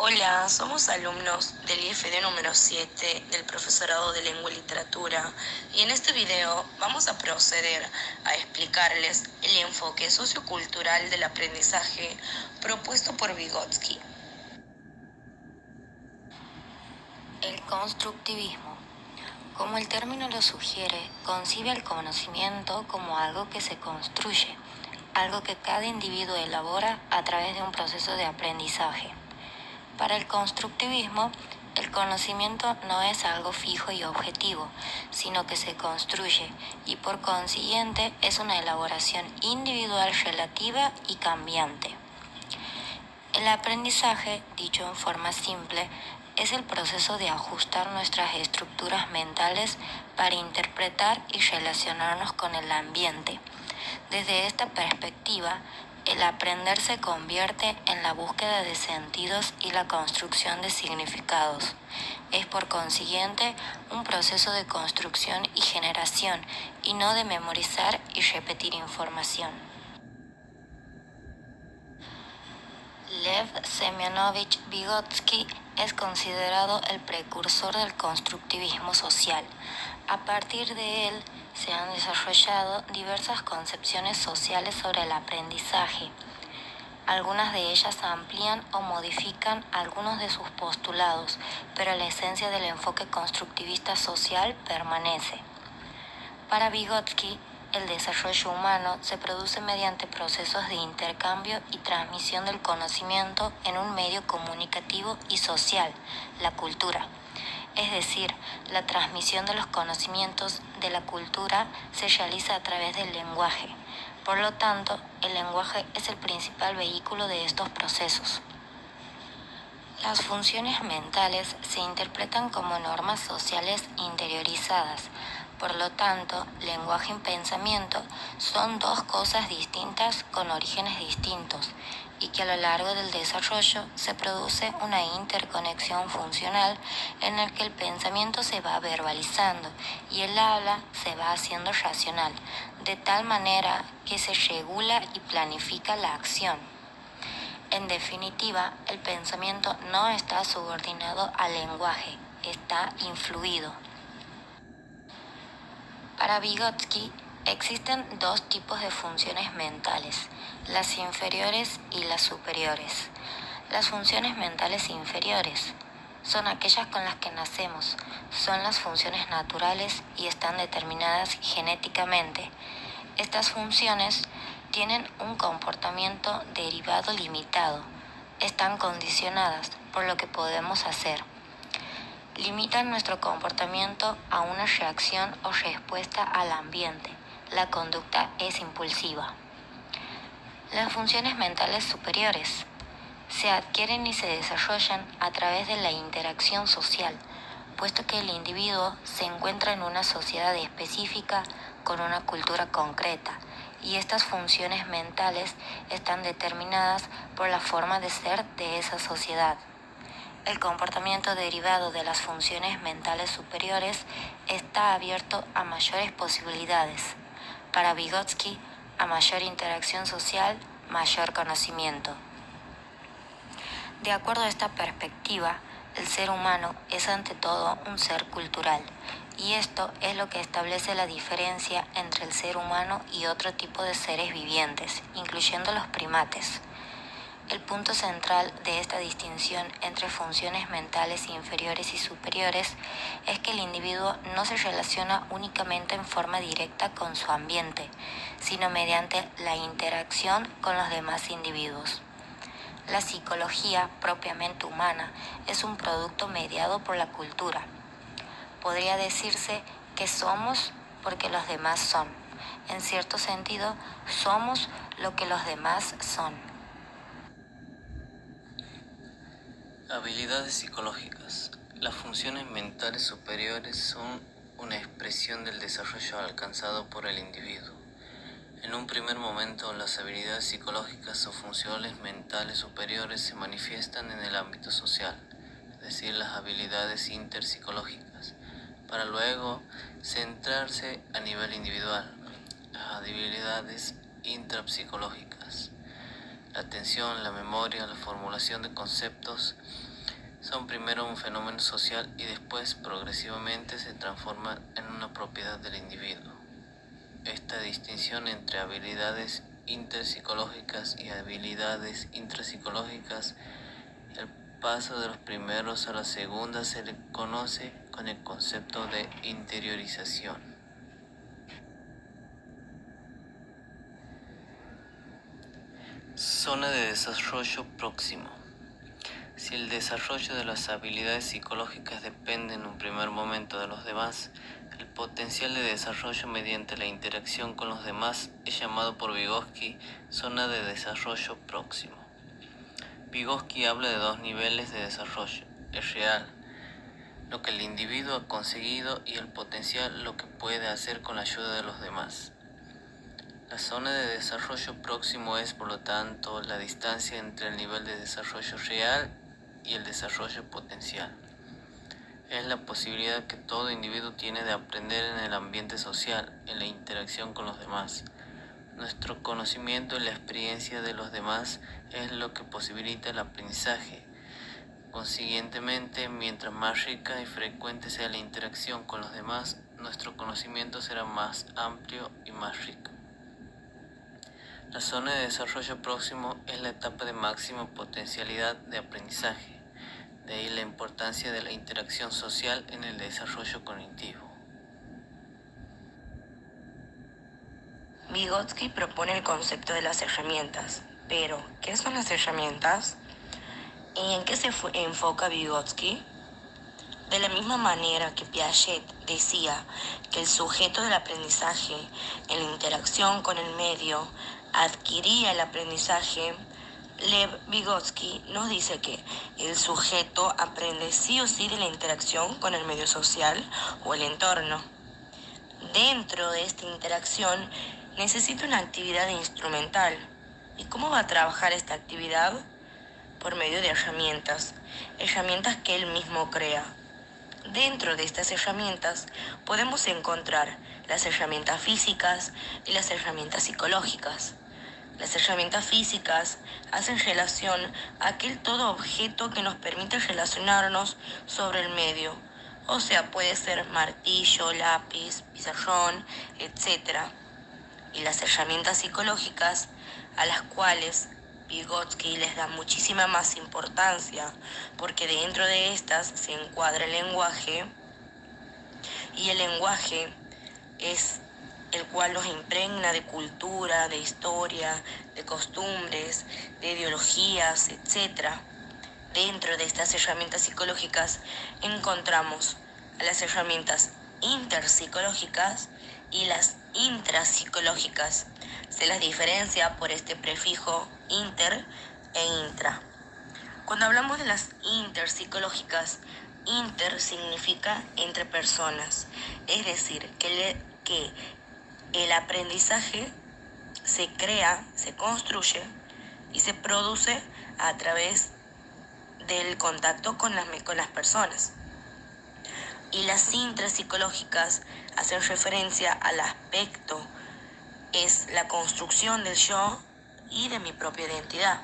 Hola, somos alumnos del IFD número 7 del Profesorado de Lengua y Literatura y en este video vamos a proceder a explicarles el enfoque sociocultural del aprendizaje propuesto por Vygotsky. El constructivismo, como el término lo sugiere, concibe el conocimiento como algo que se construye, algo que cada individuo elabora a través de un proceso de aprendizaje. Para el constructivismo, el conocimiento no es algo fijo y objetivo, sino que se construye y por consiguiente es una elaboración individual relativa y cambiante. El aprendizaje, dicho en forma simple, es el proceso de ajustar nuestras estructuras mentales para interpretar y relacionarnos con el ambiente. Desde esta perspectiva, el aprender se convierte en la búsqueda de sentidos y la construcción de significados. Es por consiguiente un proceso de construcción y generación y no de memorizar y repetir información. Lev Semyonovich Vygotsky es considerado el precursor del constructivismo social. A partir de él se han desarrollado diversas concepciones sociales sobre el aprendizaje. Algunas de ellas amplían o modifican algunos de sus postulados, pero la esencia del enfoque constructivista social permanece. Para Vygotsky, el desarrollo humano se produce mediante procesos de intercambio y transmisión del conocimiento en un medio comunicativo y social, la cultura. Es decir, la transmisión de los conocimientos de la cultura se realiza a través del lenguaje. Por lo tanto, el lenguaje es el principal vehículo de estos procesos. Las funciones mentales se interpretan como normas sociales interiorizadas. Por lo tanto, lenguaje y pensamiento son dos cosas distintas con orígenes distintos y que a lo largo del desarrollo se produce una interconexión funcional en la que el pensamiento se va verbalizando y el habla se va haciendo racional, de tal manera que se regula y planifica la acción. En definitiva, el pensamiento no está subordinado al lenguaje, está influido. Para Vygotsky existen dos tipos de funciones mentales, las inferiores y las superiores. Las funciones mentales inferiores son aquellas con las que nacemos, son las funciones naturales y están determinadas genéticamente. Estas funciones tienen un comportamiento derivado limitado, están condicionadas por lo que podemos hacer. Limitan nuestro comportamiento a una reacción o respuesta al ambiente. La conducta es impulsiva. Las funciones mentales superiores se adquieren y se desarrollan a través de la interacción social, puesto que el individuo se encuentra en una sociedad específica con una cultura concreta, y estas funciones mentales están determinadas por la forma de ser de esa sociedad. El comportamiento derivado de las funciones mentales superiores está abierto a mayores posibilidades. Para Vygotsky, a mayor interacción social, mayor conocimiento. De acuerdo a esta perspectiva, el ser humano es ante todo un ser cultural, y esto es lo que establece la diferencia entre el ser humano y otro tipo de seres vivientes, incluyendo los primates. El punto central de esta distinción entre funciones mentales inferiores y superiores es que el individuo no se relaciona únicamente en forma directa con su ambiente, sino mediante la interacción con los demás individuos. La psicología propiamente humana es un producto mediado por la cultura. Podría decirse que somos porque los demás son. En cierto sentido, somos lo que los demás son. Habilidades psicológicas. Las funciones mentales superiores son una expresión del desarrollo alcanzado por el individuo. En un primer momento, las habilidades psicológicas o funciones mentales superiores se manifiestan en el ámbito social, es decir, las habilidades interpsicológicas, para luego centrarse a nivel individual, las habilidades intrapsicológicas, la atención, la memoria, la formulación de conceptos Son primero un fenómeno social y después progresivamente se transforman en una propiedad del individuo. Esta distinción entre habilidades interpsicológicas y habilidades intrapsicológicas, el paso de los primeros a la segunda se le conoce con el concepto de interiorización. Zona de desarrollo próximo. Si el desarrollo de las habilidades psicológicas depende en un primer momento de los demás, el potencial de desarrollo mediante la interacción con los demás es llamado por Vygotsky zona de desarrollo próximo. Vygotsky habla de dos niveles de desarrollo: el real, lo que el individuo ha conseguido, y el potencial, lo que puede hacer con la ayuda de los demás. La zona de desarrollo próximo es, por lo tanto, la distancia entre el nivel de desarrollo real y el desarrollo potencial. Es la posibilidad que todo individuo tiene de aprender en el ambiente social, en la interacción con los demás. Nuestro conocimiento y la experiencia de los demás es lo que posibilita el aprendizaje. Consiguientemente, mientras más rica y frecuente sea la interacción con los demás, nuestro conocimiento será más amplio y más rico. La zona de desarrollo próximo es la etapa de máxima potencialidad de aprendizaje. De ahí la importancia de la interacción social en el desarrollo cognitivo. Vygotsky propone el concepto de las herramientas, pero ¿qué son las herramientas? ¿Y en qué se enfoca Vygotsky? De la misma manera que Piaget decía que el sujeto del aprendizaje, en la interacción con el medio, adquiría el aprendizaje, Lev Vygotsky nos dice que el sujeto aprende sí o sí de la interacción con el medio social o el entorno. Dentro de esta interacción necesita una actividad instrumental. ¿Y cómo va a trabajar esta actividad? Por medio de herramientas que él mismo crea. Dentro de estas herramientas podemos encontrar las herramientas físicas y las herramientas psicológicas. Las herramientas físicas hacen relación a aquel todo objeto que nos permite relacionarnos sobre el medio. O sea, puede ser martillo, lápiz, pizarrón, etc. Y las herramientas psicológicas, a las cuales Vygotsky les da muchísima más importancia, porque dentro de estas se encuadra el lenguaje, y el lenguaje es el cual nos impregna de cultura, de historia, de costumbres, de ideologías, etc. Dentro de estas herramientas psicológicas encontramos a las herramientas interpsicológicas y las intrapsicológicas. Se las diferencia por este prefijo inter e intra. Cuando hablamos de las interpsicológicas, inter significa entre personas, es decir, que el aprendizaje se crea, se construye y se produce a través del contacto con las personas. Y las intrapsicológicas hacen referencia al aspecto, es la construcción del yo y de mi propia identidad.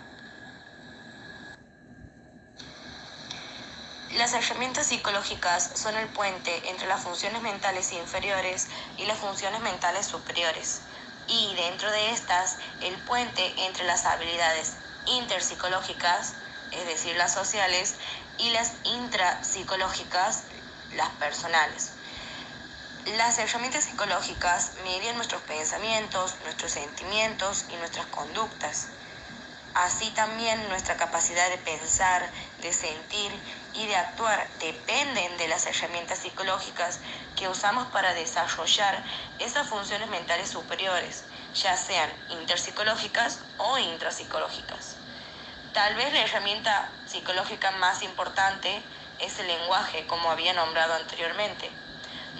Las herramientas psicológicas son el puente entre las funciones mentales inferiores y las funciones mentales superiores, y dentro de estas, el puente entre las habilidades interpsicológicas, es decir, las sociales, y las intrapsicológicas, las personales. Las herramientas psicológicas miden nuestros pensamientos, nuestros sentimientos y nuestras conductas. Así también nuestra capacidad de pensar, de sentir y de actuar dependen de las herramientas psicológicas que usamos para desarrollar esas funciones mentales superiores, ya sean interpsicológicas o intrapsicológicas. Tal vez la herramienta psicológica más importante es el lenguaje, como había nombrado anteriormente.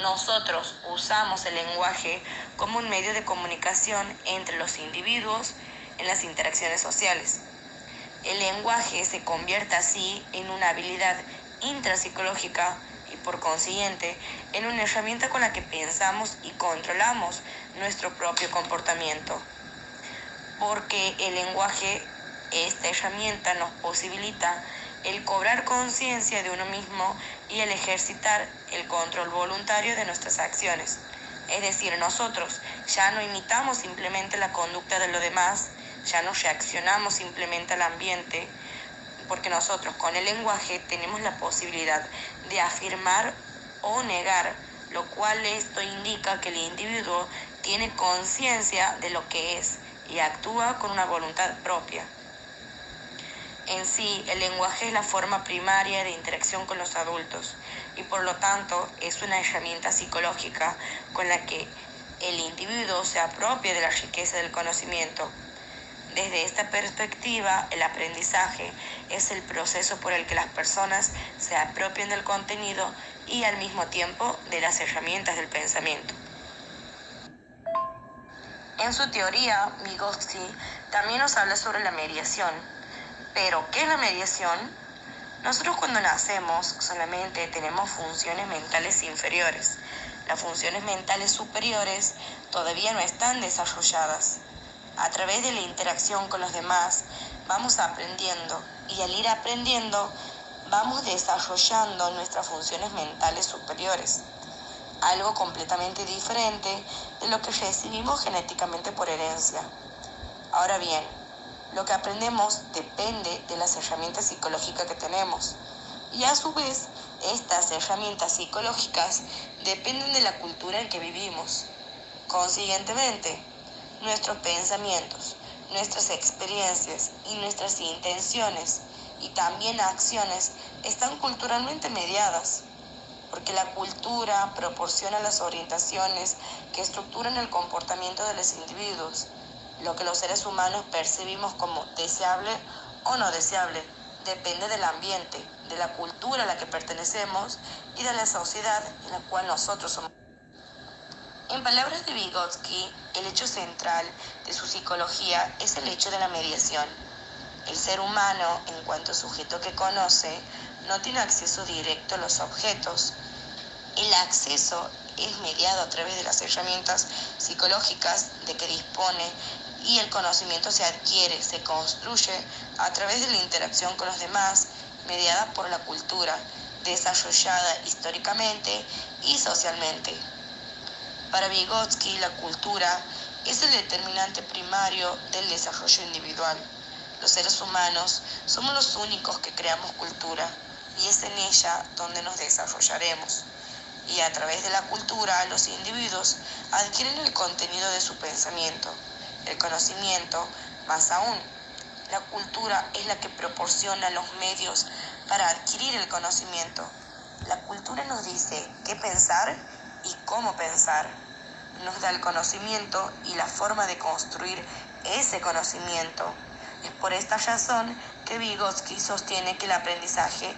Nosotros usamos el lenguaje como un medio de comunicación entre los individuos en las interacciones sociales. El lenguaje se convierte así en una habilidad intrapsicológica y por consiguiente en una herramienta con la que pensamos y controlamos nuestro propio comportamiento. Porque el lenguaje, esta herramienta nos posibilita el cobrar conciencia de uno mismo y el ejercitar el control voluntario de nuestras acciones. Es decir, nosotros ya no imitamos simplemente la conducta de los demás, ya no reaccionamos simplemente al ambiente, porque nosotros con el lenguaje tenemos la posibilidad de afirmar o negar, lo cual esto indica que el individuo tiene conciencia de lo que es y actúa con una voluntad propia. En sí, el lenguaje es la forma primaria de interacción con los adultos y por lo tanto es una herramienta psicológica con la que el individuo se apropia de la riqueza del conocimiento. Desde esta perspectiva, el aprendizaje es el proceso por el que las personas se apropian del contenido y al mismo tiempo de las herramientas del pensamiento. En su teoría, Vygotsky también nos habla sobre la mediación. Pero, ¿qué es la mediación? Nosotros cuando nacemos solamente tenemos funciones mentales inferiores. Las funciones mentales superiores todavía no están desarrolladas. A través de la interacción con los demás vamos aprendiendo y al ir aprendiendo vamos desarrollando nuestras funciones mentales superiores. Algo completamente diferente de lo que recibimos genéticamente por herencia. Ahora bien, lo que aprendemos depende de las herramientas psicológicas que tenemos. Y a su vez, estas herramientas psicológicas dependen de la cultura en que vivimos. Consiguientemente, nuestros pensamientos, nuestras experiencias y nuestras intenciones y también acciones están culturalmente mediadas, porque la cultura proporciona las orientaciones que estructuran el comportamiento de los individuos, lo que los seres humanos percibimos como deseable o no deseable. Depende del ambiente, de la cultura a la que pertenecemos y de la sociedad en la cual nosotros somos. En palabras de Vygotsky, el hecho central de su psicología es el hecho de la mediación. El ser humano, en cuanto sujeto que conoce, no tiene acceso directo a los objetos. El acceso es mediado a través de las herramientas psicológicas de que dispone y el conocimiento se adquiere, se construye a través de la interacción con los demás, mediada por la cultura, desarrollada históricamente y socialmente. Para Vygotsky, la cultura es el determinante primario del desarrollo individual. Los seres humanos somos los únicos que creamos cultura y es en ella donde nos desarrollaremos. Y a través de la cultura, los individuos adquieren el contenido de su pensamiento, el conocimiento, más aún. La cultura es la que proporciona los medios para adquirir el conocimiento. La cultura nos dice qué pensar y cómo pensar. Nos da el conocimiento y la forma de construir ese conocimiento. Es por esta razón que Vygotsky sostiene que el aprendizaje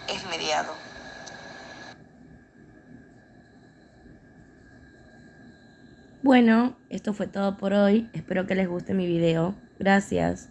es mediado. Bueno, esto fue todo por hoy. Espero que les guste mi video. Gracias.